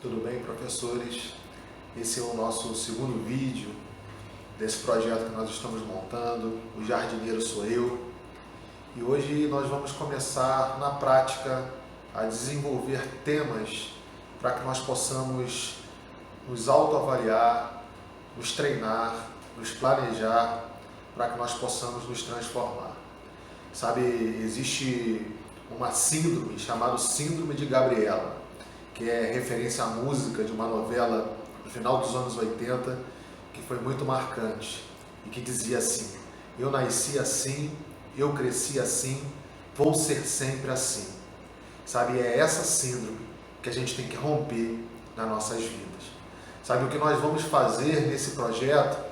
Tudo bem, professores? Esse é o nosso segundo vídeo desse projeto que nós estamos montando. O jardineiro sou eu. E hoje nós vamos começar na prática a desenvolver temas para que nós possamos nos autoavaliar, nos treinar, nos planejar, para que nós possamos nos transformar. Sabe, existe uma síndrome chamada Síndrome de Gabriela, que é referência à música de uma novela do final dos anos 80, que foi muito marcante e que dizia assim: eu nasci assim, eu cresci assim, vou ser sempre assim. Sabe, é essa síndrome que a gente tem que romper nas nossas vidas. Sabe, o que nós vamos fazer nesse projeto,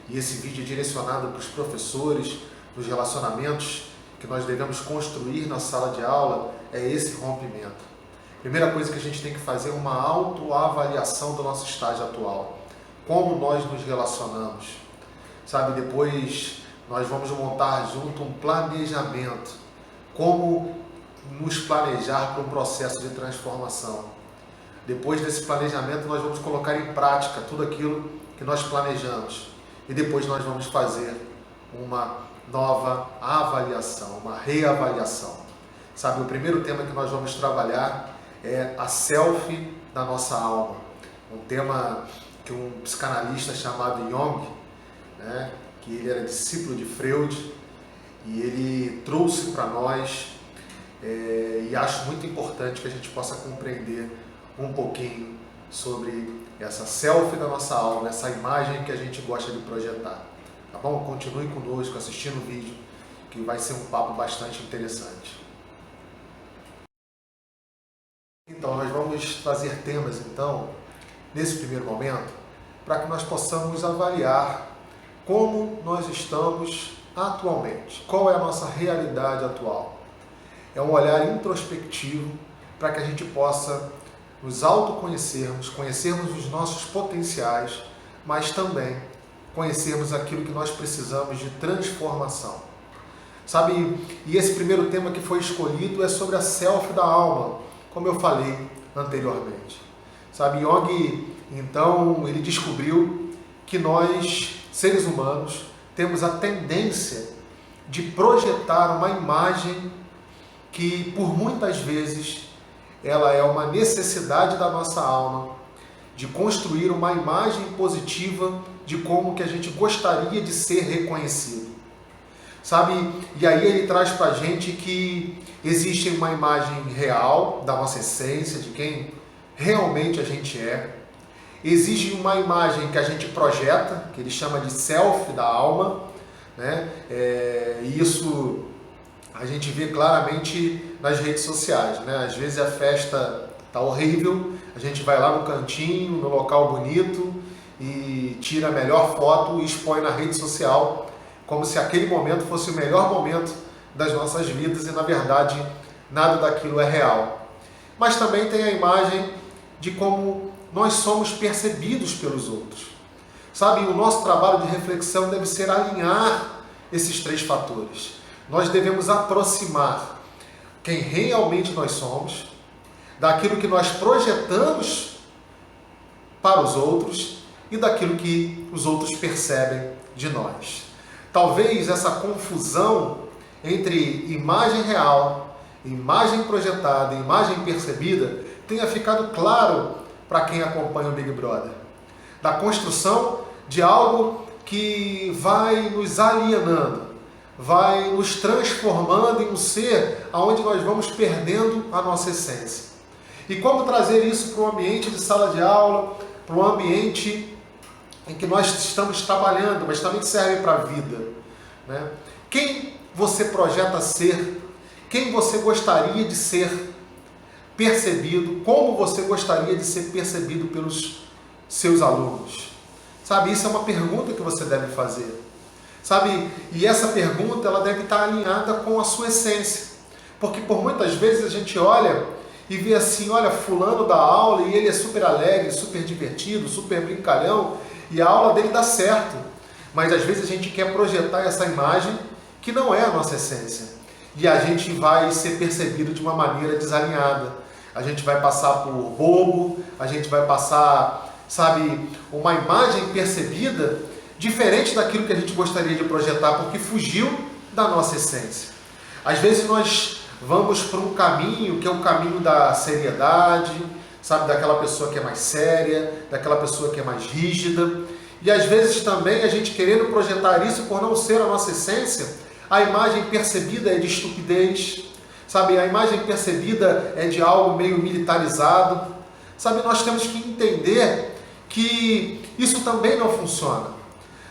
e esse vídeo é direcionado para os professores, nos relacionamentos que nós devemos construir na sala de aula, é esse rompimento. Primeira coisa que a gente tem que fazer é uma autoavaliação do nosso estágio atual. Como nós nos relacionamos. Sabe, depois nós vamos montar junto um planejamento. Como nos planejar para um processo de transformação. Depois desse planejamento nós vamos colocar em prática tudo aquilo que nós planejamos. E depois nós vamos fazer uma nova avaliação, uma reavaliação. Sabe, o primeiro tema que nós vamos trabalhar é a selfie da nossa alma. Um tema que um psicanalista chamado Jung, que ele era discípulo de Freud, e ele trouxe para nós, e acho muito importante que a gente possa compreender um pouquinho sobre essa selfie da nossa alma, essa imagem que a gente gosta de projetar. Tá bom? Continue conosco assistindo o vídeo, que vai ser um papo bastante interessante. Então, nós vamos trazer temas, então, nesse primeiro momento, para que nós possamos avaliar como nós estamos atualmente, qual é a nossa realidade atual. É um olhar introspectivo para que a gente possa nos autoconhecermos, conhecermos os nossos potenciais, mas também conhecermos aquilo que nós precisamos de transformação. Sabe, e esse primeiro tema que foi escolhido é sobre a selfie da alma, como eu falei anteriormente. Sabe, Jung, então, ele descobriu que nós, seres humanos, temos a tendência de projetar uma imagem que, por muitas vezes, ela é uma necessidade da nossa alma, de construir uma imagem positiva de como que a gente gostaria de ser reconhecido. Sabe, e aí ele traz pra gente que existe uma imagem real da nossa essência, de quem realmente a gente é. Existe uma imagem que a gente projeta, que ele chama de selfie da alma, e isso a gente vê claramente nas redes sociais, Às vezes a festa tá horrível, a gente vai lá no cantinho, no local bonito e tira a melhor foto e expõe na rede social, como se aquele momento fosse o melhor momento das nossas vidas e, na verdade, nada daquilo é real. Mas também tem a imagem de como nós somos percebidos pelos outros. Sabe, o nosso trabalho de reflexão deve ser alinhar esses três fatores. Nós devemos aproximar quem realmente nós somos, daquilo que nós projetamos para os outros e daquilo que os outros percebem de nós. Talvez essa confusão entre imagem real, imagem projetada e imagem percebida tenha ficado claro para quem acompanha o Big Brother. Da construção de algo que vai nos alienando, vai nos transformando em um ser onde nós vamos perdendo a nossa essência. E como trazer isso para o ambiente de sala de aula, para o ambiente em que nós estamos trabalhando, mas também serve para a vida. Quem você projeta ser, quem você gostaria de ser percebido, como você gostaria de ser percebido pelos seus alunos. Sabe, isso é uma pergunta que você deve fazer. Sabe, e essa pergunta ela deve estar alinhada com a sua essência. Porque por muitas vezes a gente olha e vê assim, olha, fulano dá aula e ele é super alegre, super divertido, super brincalhão, e a aula dele dá certo. Mas às vezes a gente quer projetar essa imagem que não é a nossa essência. E a gente vai ser percebido de uma maneira desalinhada. a gente vai passar por bobo, a gente vai passar, sabe, uma imagem percebida diferente daquilo que a gente gostaria de projetar, porque fugiu da nossa essência. Às vezes nós vamos por um caminho que é o caminho da seriedade, sabe, daquela pessoa que é mais séria, daquela pessoa que é mais rígida, e às vezes também a gente querendo projetar isso por não ser a nossa essência, a imagem percebida é de estupidez, sabe, a imagem percebida é de algo meio militarizado, sabe, nós temos que entender que isso também não funciona,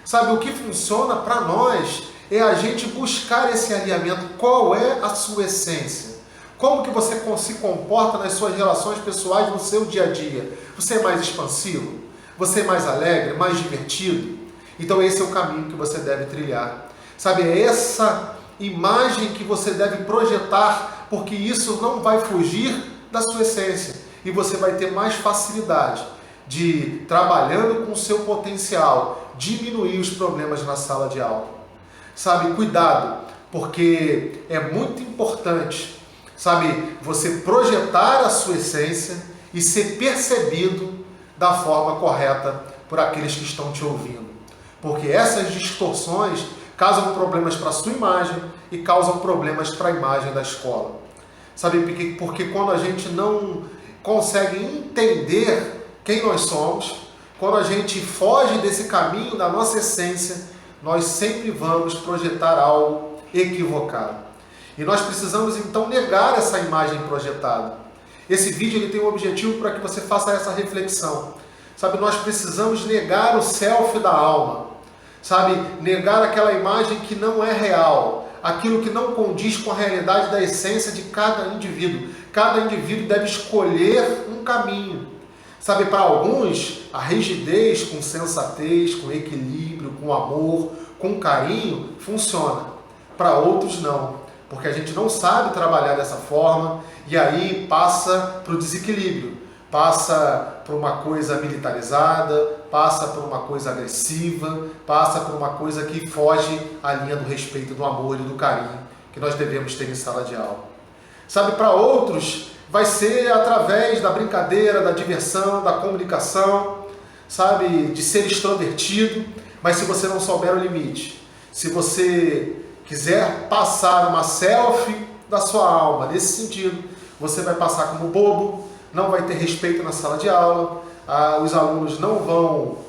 sabe, o que funciona para nós é a gente buscar esse alinhamento. Qual é a sua essência? Como que você se comporta nas suas relações pessoais, no seu dia a dia? Você é mais expansivo? Você é mais alegre, mais divertido? Então esse é o caminho que você deve trilhar. Sabe, é essa imagem que você deve projetar, porque isso não vai fugir da sua essência. E você vai ter mais facilidade de, trabalhando com o seu potencial, diminuir os problemas na sala de aula. Sabe, cuidado, porque é muito importante, sabe, você projetar a sua essência e ser percebido da forma correta por aqueles que estão te ouvindo. Porque essas distorções causam problemas para a sua imagem e causam problemas para a imagem da escola. Sabe, porque quando a gente não consegue entender quem nós somos, quando a gente foge desse caminho da nossa essência, nós sempre vamos projetar algo equivocado. E nós precisamos então negar essa imagem projetada. Esse vídeo ele tem o objetivo para que você faça essa reflexão. Sabe, nós precisamos negar o self da alma. Sabe, negar aquela imagem que não é real, aquilo que não condiz com a realidade da essência de cada indivíduo. Cada indivíduo deve escolher um caminho. Sabe, para alguns, a rigidez com sensatez, com equilíbrio, com amor, com carinho, funciona. Para outros, não. Porque a gente não sabe trabalhar dessa forma e aí passa para o desequilíbrio. Passa por uma coisa militarizada, passa por uma coisa agressiva, passa por uma coisa que foge à linha do respeito, do amor e do carinho que nós devemos ter em sala de aula. Sabe, para outros, vai ser através da brincadeira, da diversão, da comunicação, sabe, de ser extrovertido, mas se você não souber o limite, se você quiser passar uma selfie da sua alma nesse sentido, você vai passar como bobo, não vai ter respeito na sala de aula, os alunos não vão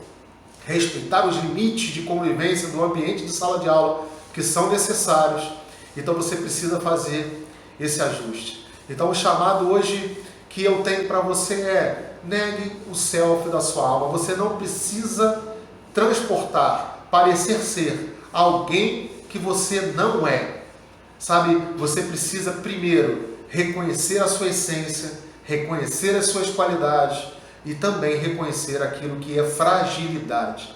respeitar os limites de convivência do ambiente de sala de aula que são necessários, então você precisa fazer esse ajuste. Então o chamado hoje que eu tenho para você é: negue o self da sua alma. Você não precisa transportar, parecer ser alguém que você não é. Sabe, você precisa primeiro reconhecer a sua essência, reconhecer as suas qualidades e também reconhecer aquilo que é fragilidade.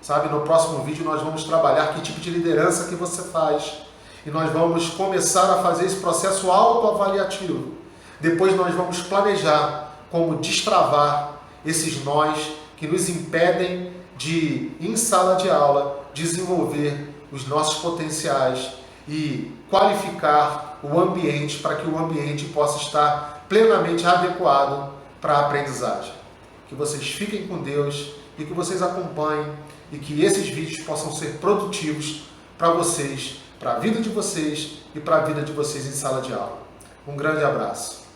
Sabe, no próximo vídeo nós vamos trabalhar que tipo de liderança que você faz. E nós vamos começar a fazer esse processo autoavaliativo. Depois nós vamos planejar como destravar esses nós que nos impedem de, em sala de aula, desenvolver os nossos potenciais e qualificar o ambiente para que o ambiente possa estar plenamente adequado para a aprendizagem. Que vocês fiquem com Deus e que vocês acompanhem e que esses vídeos possam ser produtivos para vocês, para a vida de vocês e para a vida de vocês em sala de aula. Um grande abraço.